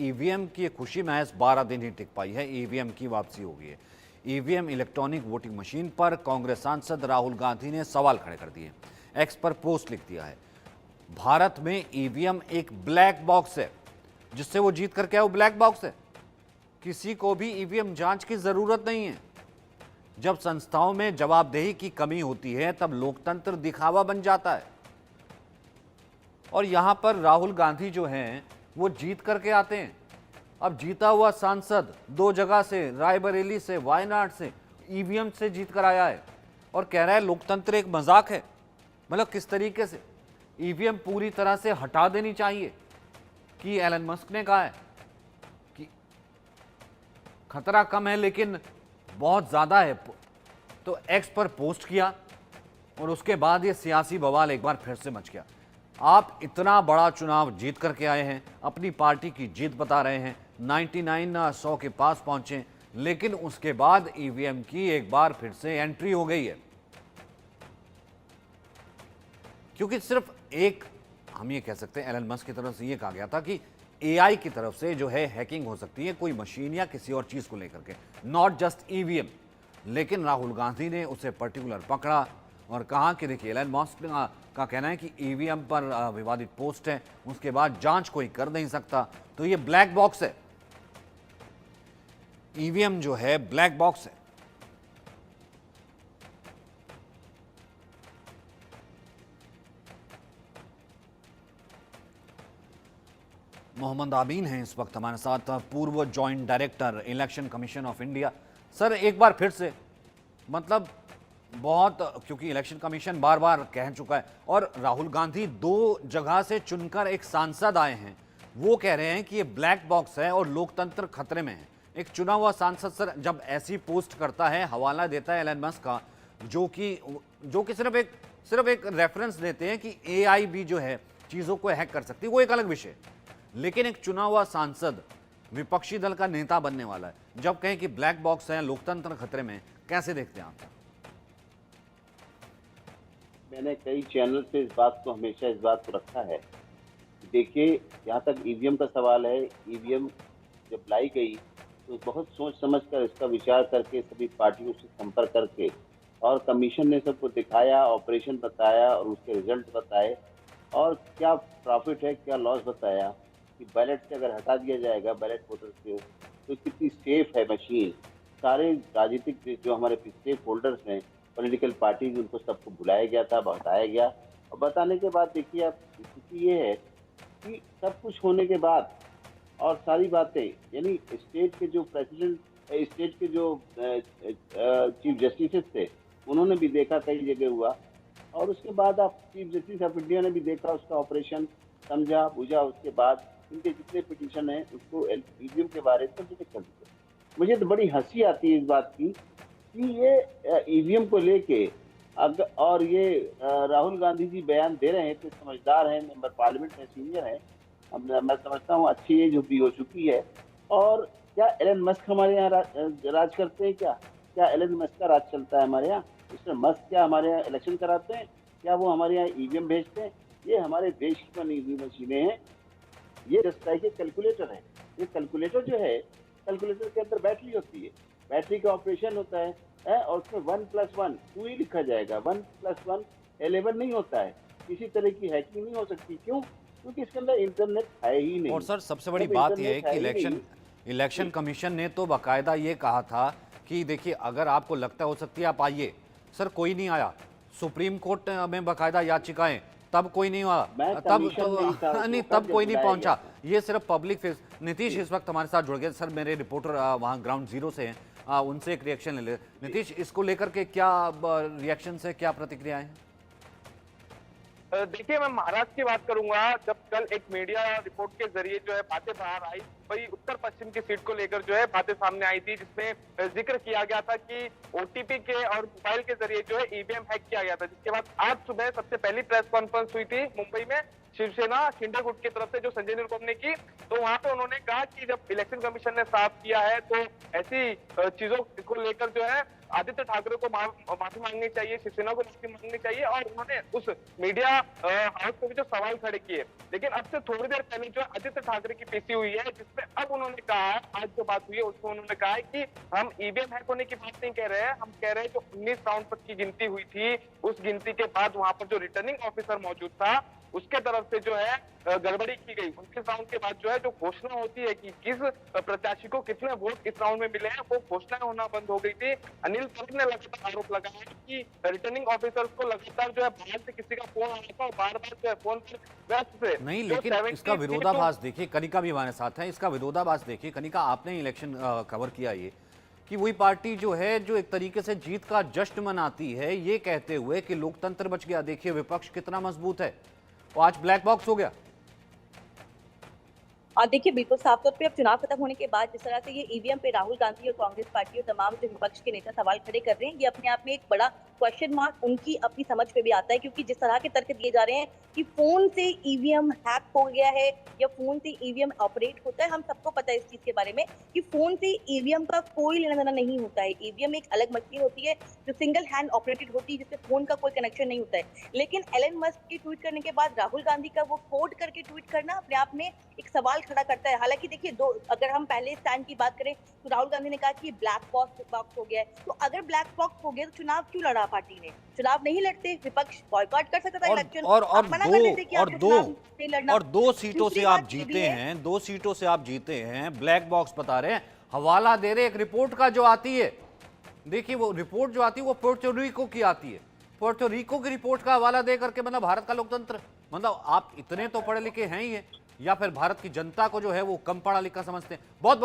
EVM की खुशी महज 12 दिन ही टिक पाई है। ईवीएम की वापसी हो गई है। ईवीएम इलेक्ट्रॉनिक वोटिंग मशीन पर कांग्रेस सांसद राहुल गांधी ने सवाल खड़े कर दिए। एक्स पर पोस्ट लिख दिया है, भारत में ईवीएम एक ब्लैक बॉक्स है। जिससे वो जीत करके आए वो ब्लैक बॉक्स है। किसी को भी ईवीएम जांच की जरूरत नहीं है। जब संस्थाओं में जवाबदेही की कमी होती है तब लोकतंत्र दिखावा बन जाता है। और यहां पर राहुल गांधी जो हैं वो जीत करके आते हैं। अब जीता हुआ सांसद 2 जगह से, रायबरेली से, वायनाड से, ईवीएम से जीत कर आया है और कह रहा है लोकतंत्र एक मजाक है। मतलब किस तरीके से ईवीएम पूरी तरह से हटा देनी चाहिए। कि एलन मस्क ने कहा है कि खतरा कम है लेकिन बहुत ज्यादा है, तो एक्स पर पोस्ट किया और उसके बाद ये सियासी बवाल एक बार फिर से मच गया। आप इतना बड़ा चुनाव जीत करके आए हैं, अपनी पार्टी की जीत बता रहे हैं, 99-100 के पास पहुंचे, लेकिन उसके बाद ईवीएम की एक बार फिर से एंट्री हो गई है। क्योंकि सिर्फ एक, हम ये कह सकते हैं एलन मस्क की तरफ से ये कहा गया था कि एआई की तरफ से जो है हैकिंग हो सकती है कोई मशीन या किसी और चीज को लेकर के, नॉट जस्ट ईवीएम। लेकिन राहुल गांधी ने उसे पर्टिकुलर पकड़ा और कहा कि देखिए एलन मस्क का कहना है कि ईवीएम पर विवादित पोस्ट है, उसके बाद जांच कोई कर नहीं सकता, तो ये ब्लैक बॉक्स है। ईवीएम जो है ब्लैक बॉक्स है। मोहम्मद आमीन हैं इस वक्त हमारे साथ, पूर्व joint director election commission of India. Sir एक बार फिर से मतलब बहुत, क्योंकि इलेक्शन कमीशन बार बार कह चुका है और राहुल गांधी 2 जगह से चुनकर एक सांसद आए हैं, वो कह रहे हैं कि ये ब्लैक बॉक्स है और लोकतंत्र खतरे में है। एक चुना हुआ सांसद सर जब ऐसी पोस्ट करता है, हवाला देता है एलन मस्क का, जो कि सिर्फ एक रेफरेंस देते हैं कि एआई भी जो है चीजों को हैक कर सकती है, वो एक अलग विषय। लेकिन एक चुना हुआ सांसद विपक्षी दल का नेता बनने वाला है, जब कहें कि ब्लैक बॉक्स है, लोकतंत्र खतरे में, कैसे देखते हैं आप? मैंने कई चैनल पे हमेशा इस बात को रखा है। देखिए, जहाँ तक ईवीएम का सवाल है, ईवीएम जब लाई गई तो बहुत सोच समझ कर इसका विचार करके सभी पार्टियों से संपर्क करके और कमीशन ने सबको दिखाया, ऑपरेशन बताया और उसके रिजल्ट बताए और क्या प्रॉफिट है क्या लॉस बताया कि बैलेट से अगर हटा दिया जाएगा बैलेट वोटर से तो कितनी सेफ है मशीन। सारे राजनीतिक जो हमारे स्टेक होल्डर्स हैं, पॉलिटिकल पार्टीज, उनको सबको बुलाया गया था, बताया गया और बताने के बाद देखिए आप स्थिति ये है कि सब कुछ होने के बाद और सारी बातें, यानी स्टेट के जो प्रेसिडेंट, स्टेट के जो चीफ जस्टिस थे, उन्होंने भी देखा, कई जगह हुआ और उसके बाद आप चीफ जस्टिस ऑफ इंडिया ने भी देखा, उसका ऑपरेशन समझा बुझा, उसके बाद इनके जितने पिटीशन हैं उसको ईवीएम के बारे में रिजेक्ट कर दिया। मुझे तो बड़ी हंसी आती है इस बात की कि ये ईवीएम को लेके और ये राहुल गांधी जी बयान दे रहे हैं, तो समझदार हैं, मेंबर पार्लियामेंट में सीनियर हैं, मैं समझता हूँ अच्छी एज भी हो चुकी है। और क्या एलन मस्क हमारे यहाँ राज करते हैं? क्या एलन मस्क का राज चलता है हमारे यहाँ? मिस्टर मस्क क्या हमारे यहाँ इलेक्शन कराते हैं? क्या वो हमारे यहाँ ईवीएम भेजते हैं? ये हमारे देश की बनी हुई मशीनें हैं। ये जस्ट लाइक कैलकुलेटर है। ये कैलकुलेटर जो है, कैलकुलेटर के अंदर बैटरी होती है, बैटरी का ऑपरेशन होता है और उसमें 1+1 2 ही लिखा जाएगा, 1+1 11 नहीं होता है। किसी तरह की हैकिंग नहीं हो सकती। क्यों? क्योंकि इसके अंदर इंटरनेट है ही नहीं। और सर सबसे बड़ी बात यह है कि इलेक्शन कमीशन ने तो बाकायदा ये कहा था कि देखिए अगर आपको लगता हो सकती है आप आइए। सर कोई नहीं आया, सुप्रीम कोर्ट में बाकायदा याचिकाएं, तब कोई नहीं हुआ, तब कोई नहीं पहुंचा। ये सिर्फ पब्लिक फेस। नीतीश इस वक्त हमारे साथ जुड़ गए। सर मेरे रिपोर्टर वहां ग्राउंड जीरो से हैं, उनसे एक रिएक्शन ले। नीतीश, इसको लेकर के क्या रिएक्शन है, क्या प्रतिक्रिया है? देखिए, मैं महाराष्ट्र की बात करूंगा। जब कल एक मीडिया रिपोर्ट के जरिए जो है बातें बाहर आई, वही उत्तर पश्चिम की सीट को लेकर जो है बातें सामने आई थी, जिसमें जिक्र किया गया था कि ओटीपी के और मोबाइल के जरिए जो है ईवीएम हैक किया गया था। जिसके बाद आज सुबह सबसे पहली प्रेस कॉन्फ्रेंस हुई थी मुंबई में शिवसेना शिंदे गुट की तरफ से जो संजय निरुपम ने की, तो वहां पे उन्होंने कहा कि जब इलेक्शन कमीशन ने साफ किया है तो ऐसी चीजों को लेकर जो है आदित्य ठाकरे को माफी मांगनी चाहिए, शिवसेना को माफी मांगनी चाहिए, और उन्होंने उस मीडिया हाउस पे भी जो सवाल खड़े किए। लेकिन अब से थोड़ी देर पहले जो आदित्य ठाकरे की पीसी हुई है, जिसमें अब उन्होंने कहा है, आज जो बात हुई है उसमें उन्होंने कहा है कि हम ईवीएम हैक होने की बात नहीं कह रहे हैं, हम कह रहे हैं जो 19 राउंड तक की गिनती हुई थी, उस गिनती के बाद वहां पर जो रिटर्निंग ऑफिसर मौजूद था उसके तरफ से जो है गड़बड़ी की गई। 29 राउंड के बाद जो है जो घोषणा होती है कि किस प्रत्याशी को कितने वोट इस राउंड में मिले हैं, वो घोषणा होना बंद हो गई थी। अनिल तंत्र ने लगातार आरोप लगाया कि रिटर्निंग ऑफिसर्स को लगातार जो है बाहर से किसी का फोन आया था और बार बार जो है फोन पर व्यस्त थे। नहीं, लेकिन इसका विरोधाभास देखिए, कनिका भी हमारे साथ है, इसका विरोधाभास देखिए। कनिका, आपने इलेक्शन कवर किया ये कि वही पार्टी जो है जो एक तरीके से जीत का जश्न मनाती है ये कहते हुए कि लोकतंत्र बच गया, देखिए विपक्ष कितना मजबूत है, वो आज ब्लैक बॉक्स हो गया। और देखिए बिल्कुल साफ तौर पे अब चुनाव खत्म होने के बाद जिस तरह से ये ईवीएम पे राहुल गांधी और कांग्रेस पार्टी और तमाम जो विपक्ष के नेता सवाल खड़े कर रहे हैं, ये अपने आप में एक बड़ा क्वेश्चन मार्क उनकी अपनी समझ पे भी आता है, क्योंकि जिस तरह के तर्क दिए जा रहे हैं कि फोन से ईवीएम हैक हो गया है या फोन से ईवीएम ऑपरेट होता है, हम सबको पता है इस चीज के बारे में कि फोन से ईवीएम का कोई लेना देना नहीं होता है। ईवीएम एक अलग मशीन होती है जो सिंगल हैंड ऑपरेटेड होती है, जिससे फोन का कोई कनेक्शन नहीं होता है। लेकिन एलन मस्क के ट्वीट करने के बाद राहुल गांधी का वो कोड करके ट्वीट करना अपने आप में एक सवाल खड़ा करता है। हालांकि देखिए, अगर हम पहले स्टैंड की बात करें तो राहुल गांधी ने कहा कि ब्लैक बॉक्स हो गया है, तो अगर ब्लैक बॉक्स हो गया तो चुनाव क्यों लड़ा पार्टी ने? चुनाव नहीं लड़ते, विपक्ष बॉयकॉट कर सकता था इलेक्शन, और दो सीटों से आप जीते हैं, 2 सीटों से आप जीते हैं, ब्लैक बॉक्स बता रहे हैं, हवाला दे रहे एक रिपोर्ट का जो आती है। देखिए वो रिपोर्ट जो आती है वो पोर्टोरिको की आती है, पोर्टोरिको की रिपोर्ट का हवाला दे करके मतलब भारत का लोकतंत्र, मतलब आप इतने तो पढ़े लिखे हैं ही है या फिर भारत की जनता को जो है वो कम पढ़ा लिखा समझते हैं। बहुत